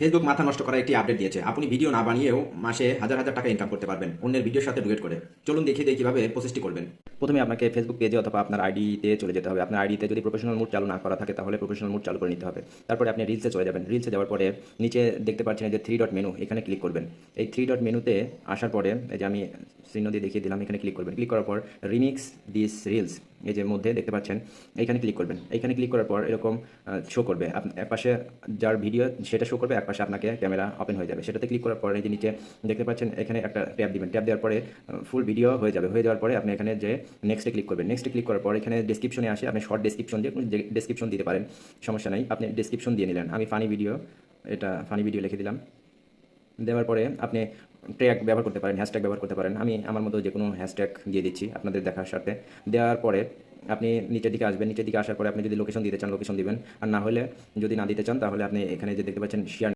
Facebook মাথা নষ্ট করা একটি আপডেট দিয়েছে। আপনি ভিডিও না বানিয়েও মাসে হাজার হাজার টাকা ইনকাম করতে পারবেন অন্যের ভিডিওর সাথে ডুয়েট করে। চলুন দেখিয়ে দিই কিভাবে প্রসেসটি করবেন। প্রথমে আপনাকে ফেসবুক পেজে অথবা আপনার আইডিতে চলে যেতে হবে। আপনার আইডিতে যদি প্রফেশনাল মোড চালু না করা থাকে তাহলে প্রফেশনাল মোড চালু করে নিতে হবে। তারপরে আপনি রিলসে চলে যাবেন। রিলসে যাওয়ার পরে নিচে দেখতে পাচ্ছেন এই যে 3 ডট মেনু, এখানে ক্লিক করবেন। এই 3 ডট মেনুতে আসার পরে এই যে আমি চিহ্ন দিয়ে দেখিয়ে দিলাম, এখানে ক্লিক করবেন। ক্লিক করার পর রিমিক্স দিস রিলস, এই যে মধ্যে দেখতে পাচ্ছেন এইখানে ক্লিক করবেন। এইখানে ক্লিক করার পর এরকম শো করবে, এক পাশে যার ভিডিও সেটা শো করবে, এক পাশে আপনাকে ক্যামেরা ওপেন হয়ে যাবে। সেটাতে ক্লিক করার পরে এই যে নিচে দেখতে পাচ্ছেন এখানে একটা ট্যাব দিবেন। ট্যাব দেওয়ার পরে ফুল ভিডিও হয়ে যাবে। হয়ে যাওয়ার পরে আপনি এখানে যে নেক্সটে ক্লিক করবেন। নেক্সটে ক্লিক করার পর এখানে ডেসক্রিপশনে আসে, আপনি শর্ট ডেসক্রিপশন দিয়ে ডেসক্রিপশন দিতে পারেন, সমস্যা নাই। আপনি ডেসক্রিপশন দিয়ে নিলেন। আমি ফানি ভিডিও, এটা ফানি ভিডিও লিখে দিলাম। দেওয়ার পরে আপনি ট্যাগ ব্যবহার করতে পারেন, হ্যাশট্যাগ ব্যবহার করতে পারেন। আমি আমার মতো যে কোনো হ্যাশট্যাগ দিয়ে দিচ্ছি আপনাদের দেখার স্বার্থে। দেওয়ার পরে আপনি নিচের দিকে আসবেন। নিচের দিকে আসার পরে আপনি যদি লোকেশন দিতে চান লোকেশন দিবেন, আর না হলে যদি না দিতে চান তাহলে আপনি এখানে যে দেখতে পাচ্ছেন শেয়ার